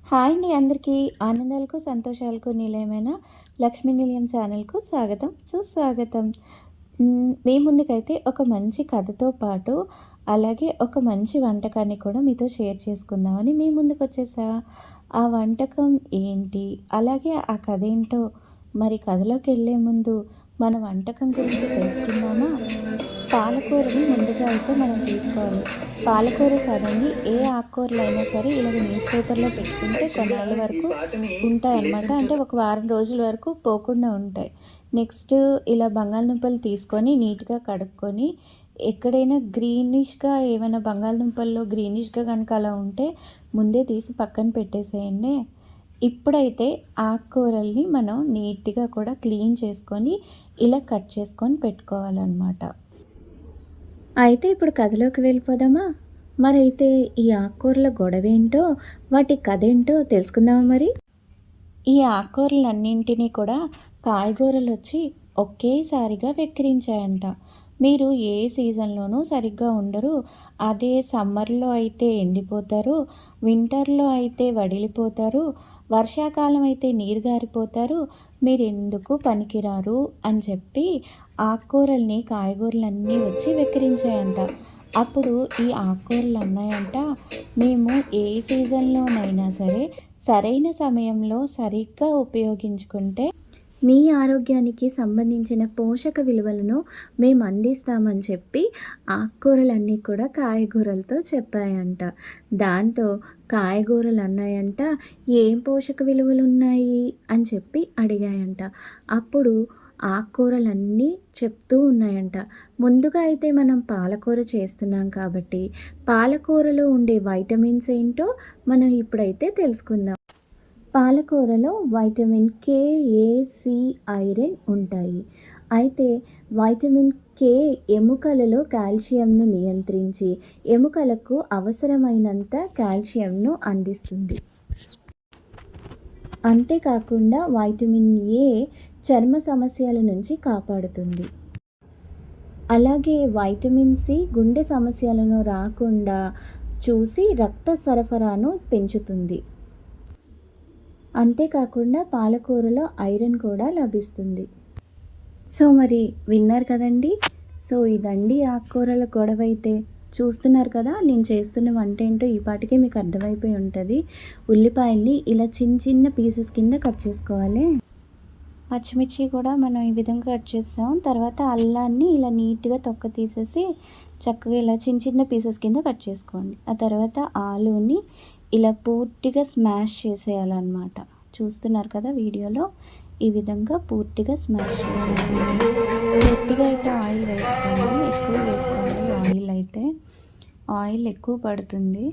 Hi అండి అందరికీ. ఆనందాలకు సంతోషాలకు నిలయమైన లక్ష్మీ నిలయం ఛానల్కు స్వాగతం సుస్వాగతం. మీ ముందుకైతే ఒక మంచి కథతో పాటు అలాగే ఒక మంచి వంటకాన్ని కూడా మీతో షేర్ చేసుకుందామని మీ ముందుకు వచ్చేసా. ఆ వంటకం ఏంటి, అలాగే ఆ కథ ఏంటో మరి కథలోకి వెళ్ళే ముందు మన వంటకం గురించి తెలుసుకుందామా? పాలకూరని ముందుగా అయితే మనం తీసుకోవాలి. పాలకూర కాదండి, ఏ ఆకుకూరలైనా సరే ఇలాగ న్యూస్ పేపర్లో పెట్టుకుంటే కొన్నాళ్ళ వరకు ఉంటాయన్నమాట. అంటే ఒక వారం రోజుల వరకు పోకుండా ఉంటాయి. నెక్స్ట్ ఇలా బంగాళదుంపలు తీసుకొని నీట్గా కడుక్కొని, ఎక్కడైనా గ్రీనిష్గా ఏమైనా బంగాళదుంపల్లో గ్రీనిష్గా కనుక అలా ఉంటే ముందే తీసి పక్కన పెట్టేసేయండి. ఇప్పుడైతే ఆకుకూరల్ని మనం నీట్గా కూడా క్లీన్ చేసుకొని ఇలా కట్ చేసుకొని పెట్టుకోవాలన్నమాట. అయితే ఇప్పుడు కథలోకి వెళ్ళిపోదామా? మరైతే ఈ ఆకుకూరల గొడవేంటో, వాటి కథేంటో తెలుసుకుందామా మరి? ఈ ఆకుకూరలన్నింటినీ కూడా కాయగూరలొచ్చి ఒకేసారిగా వెక్కిరించాయంట. మీరు ఏ సీజన్‌లోనూ సరిగ్గా ఉండరు. అదే సమ్మర్‌లో అయితే ఎండిపోతారు, వింటర్‌లో అయితే వడిలిపోతారు, వర్షాకాలం అయితే నీరు గారిపోతారు, మీరెందుకు పనికిరారు అని చెప్పి ఆకుకూరల్ని, కాయగూరలన్నీ వచ్చి వెక్కిరించాయంట. అప్పుడు ఈ ఆకుకూరలు అన్నాయంట, మేము ఏ సీజన్‌లోనైనా సరే సరైన సమయంలో సరిగ్గా ఉపయోగించుకుంటే మీ ఆరోగ్యానికి సంబంధించిన పోషక విలువలను మేము అందిస్తామని చెప్పి ఆకుకూరలన్నీ కూడా కాయగూరలతో చెప్పాయంట. దాంతో కాయగూరలు అన్నాయంట, ఏం పోషక విలువలు ఉన్నాయి అని చెప్పి అడిగాయంట. అప్పుడు ఆకుకూరలన్నీ చెప్తూ ఉన్నాయంట. ముందుగా అయితే మనం పాలకూర చేస్తున్నాం కాబట్టి పాలకూరలో ఉండే వైటమిన్స్ ఏంటో మనం ఇప్పుడైతే తెలుసుకుందాం. పాలకూరలో వైటమిన్ కే, ఏ, సి, ఐరన్ ఉంటాయి. అయితే వైటమిన్ కే ఎముకలలో కాల్షియంను నియంత్రించి ఎముకలకు అవసరమైనంత కాల్షియంను అందిస్తుంది. అంతేకాకుండా వైటమిన్ ఏ చర్మ సమస్యల నుంచి కాపాడుతుంది. అలాగే వైటమిన్ సి గుండె సమస్యలను రాకుండా చూసి రక్త సరఫరాను పెంచుతుంది. అంతేకాకుండా పాలకూరలో ఐరన్ కూడా లభిస్తుంది. సో మరి విన్నారు కదండి. సో ఇదండి ఆకుకూరల గొడవ అయితే. చూస్తున్నారు కదా, నేను చేస్తున్న వంట ఏంటో ఈ పాటికే మీకు అర్థమైపోయి ఉంటుంది. ఉల్లిపాయల్ని ఇలా చిన్న చిన్న పీసెస్ కింద కట్ చేసుకోవాలి. పచ్చిమిర్చి కూడా మనం ఈ విధంగా కట్ చేస్తాం. తర్వాత అల్లాన్ని ఇలా నీట్గా తొక్క తీసేసి చక్కగా ఇలా చిన్న చిన్న పీసెస్ కింద కట్ చేసుకోండి. ఆ తర్వాత ఆలూని ఇలా పూర్తిగా స్మాష్ చేసేయాలన్నమాట. చూస్తున్నారు కదా వీడియోలో, ఈ విధంగా పూర్తిగా స్మాష్ చేసేయాలి. పూర్తిగా అయితే ఆయిల్ వేసుకోండి, ఎక్కువ వేసుకోండి. ఆయిల్ ఎక్కువ పడుతుంది.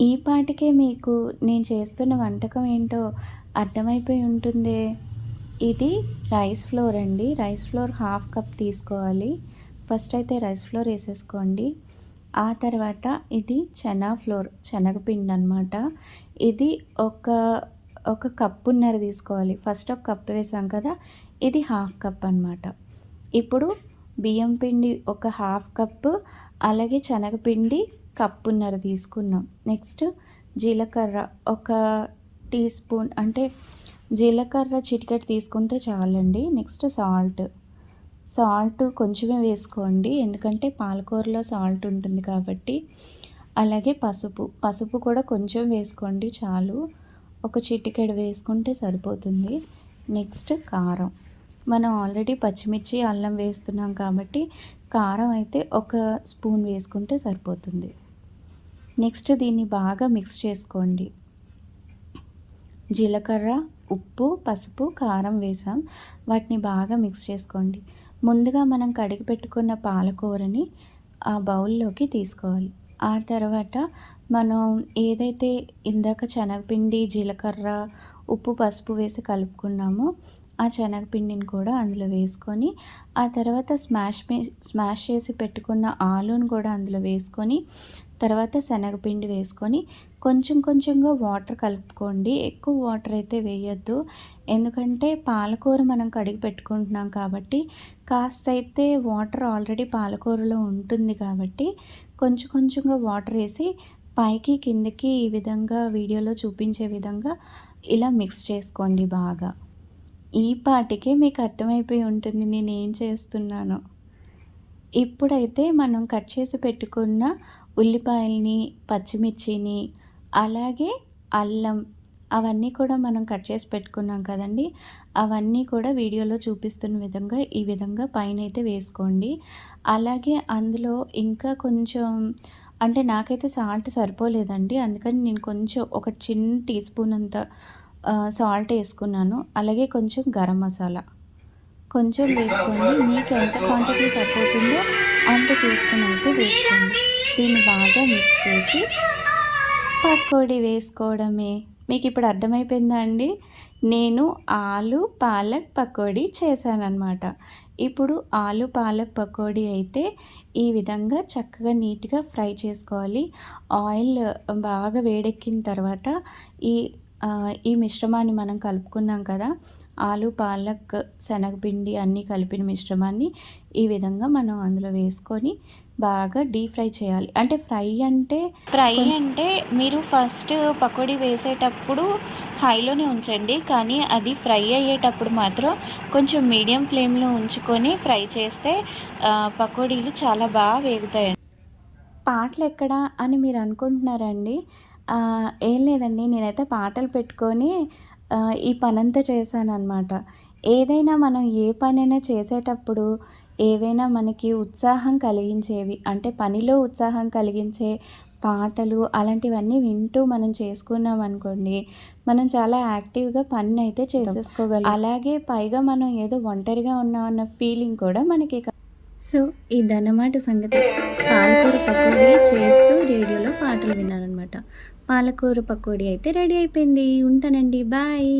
ఈ పాటికే మీకు నేను చేస్తున్న వంటకం ఏంటో అర్థమైపోయి ఉంటుంది. ఇది రైస్ ఫ్లోర్ అండి. రైస్ ఫ్లోర్ 1/2 కప్ తీసుకోవాలి. ఫస్ట్ అయితే రైస్ ఫ్లోర్ వేసేసుకోండి. ఆ తర్వాత ఇది చనా ఫ్లోర్, శనగపిండి అనమాట. ఇది ఒక కప్పున్నర తీసుకోవాలి. ఫస్ట్ ఒక కప్పు వేసాం కదా, ఇది 1/2 కప్ అనమాట. ఇప్పుడు బియ్యం పిండి ఒక 1/2 కప్పు, అలాగే శనగపిండి కప్పున్నర తీసుకున్నాం. నెక్స్ట్ జీలకర్ర ఒక టీ స్పూన్, అంటే జీలకర్ర చిటికెట్ తీసుకుంటే చాలండి. నెక్స్ట్ సాల్ట్ కొంచెమే వేసుకోండి, ఎందుకంటే పాలకూరలో సాల్ట్ ఉంటుంది కాబట్టి. అలాగే పసుపు కూడా కొంచెం వేసుకోండి చాలు, ఒక చిటికెడు వేసుకుంటే సరిపోతుంది. నెక్స్ట్ కారం, మనం ఆల్రెడీ పచ్చిమిర్చి అల్లం వేస్తున్నాం కాబట్టి కారం అయితే ఒక స్పూన్ వేసుకుంటే సరిపోతుంది. నెక్స్ట్ దీన్ని బాగా మిక్స్ చేసుకోండి. జీలకర్ర, ఉప్పు, పసుపు, కారం వేసాం, వాటిని బాగా మిక్స్ చేసుకోండి. ముందుగా మనం కడిగి పెట్టుకున్న పాలకూరని ఆ బౌల్లోకి తీసుకోవాలి. ఆ తర్వాత మనం ఏదైతే ఇందాక శనగపిండి, జీలకర్ర, ఉప్పు, పసుపు వేసి కలుపుకున్నామో ఆ శనగపిండిని కూడా అందులో వేసుకొని, ఆ తర్వాత స్మాష్ చేసి పెట్టుకున్న ఆలూను కూడా అందులో వేసుకొని, తర్వాత శనగపిండి వేసుకొని కొంచెం కొంచెంగా వాటర్ కలుపుకోండి. ఎక్కువ వాటర్ అయితే వేయొద్దు, ఎందుకంటే పాలకూర మనం కడిగి పెట్టుకుంటున్నాం కాబట్టి కాస్త అయితే వాటర్ ఆల్రెడీ పాలకూరలో ఉంటుంది కాబట్టి కొంచెం కొంచెంగా వాటర్ వేసి పైకి కిందకి ఈ విధంగా వీడియోలో చూపించే విధంగా ఇలా మిక్స్ చేసుకోండి బాగా. ఈ పాటికే మీకు అర్థమైపోయి ఉంటుంది నేనేం చేస్తున్నానో. ఇప్పుడైతే మనం కట్ చేసి పెట్టుకున్న ఉల్లిపాయల్ని, పచ్చిమిర్చిని, అలాగే అల్లం అవన్నీ కూడా మనం కట్ చేసి పెట్టుకున్నాం కదండీ! అవన్నీ కూడా వీడియోలో చూపిస్తున్న విధంగా ఈ విధంగా పైనైతే వేసుకోండి. అలాగే అందులో ఇంకా కొంచెం అంటే నాకైతే సాల్ట్ సరిపోలేదండి. అందుకని నేను కొంచెం ఒక చిన్న టీ స్పూన్ అంత సాల్ట్ ఏసుకున్నాను. అలాగే కొంచెం గరం మసాలా కొంచెం వేసుకోండి. మీకు ఎంత క్వాంటిటీ సరిపోతుందో అంత చూసుకొని అయితే వేసుకోండి. దీన్ని బాగా మిక్స్ చేసి పకోడీ వేసుకోవడమే. మీకు ఇప్పుడు అర్థమైపోయిందా అండి? నేను ఆలు పాలక్ పకోడీ చేశానన్నమాట. ఇప్పుడు ఆలు పాలక్ పకోడీ అయితే ఈ విధంగా చక్కగా నీట్‌గా ఫ్రై చేసుకోవాలి. ఆయిల్ బాగా వేడెక్కిన తర్వాత ఈ ఈ మిశ్రమాన్ని మనం కలుపుకున్నాం కదా! ఆలు, పాలక్, శనగపిండి అన్నీ కలిపిన మిశ్రమాన్ని ఈ విధంగా మనం అందులో వేసుకొని బాగా డీప్ ఫ్రై చేయాలి. అంటే ఫ్రై అంటే మీరు ఫస్ట్ పకోడీ వేసేటప్పుడు హైలోనే ఉంచండి. కానీ అది ఫ్రై అయ్యేటప్పుడు మాత్రం కొంచెం మీడియం ఫ్లేమ్‌లో ఉంచుకొని ఫ్రై చేస్తే పకోడీలు చాలా బాగా వేగుతాయండి. పాటలెక్కడా అని మీరు అనుకుంటున్నారండి? ఏం లేదండి. నేనైతే పాటలు పెట్టుకొని ఈ పనంతా చేశాననమాట. ఏదైనా మనం ఏ పనైనా చేసేటప్పుడు ఏవైనా మనకి ఉత్సాహం కలిగించేవి అంటే పనిలో ఉత్సాహం కలిగించే పాటలు అలాంటివన్నీ వింటూ మనం చేసుకున్నామనుకోండి, మనం చాలా యాక్టివ్‌గా పనినైతే చేసేసుకోగలం. అలాగే పైగా మనం ఏదో ఒంటరిగా ఉన్నామన్న ఫీలింగ్ కూడా మనకి సో, ఇదన్నమాట సంగతి. పాలకూర పకోడీ చేస్తూ రేడియోలో పాటలు విన్నాననమాట. పాలకూర పకోడీ అయితే రెడీ అయిపోయింది. ఉంటానండి. బాయ్.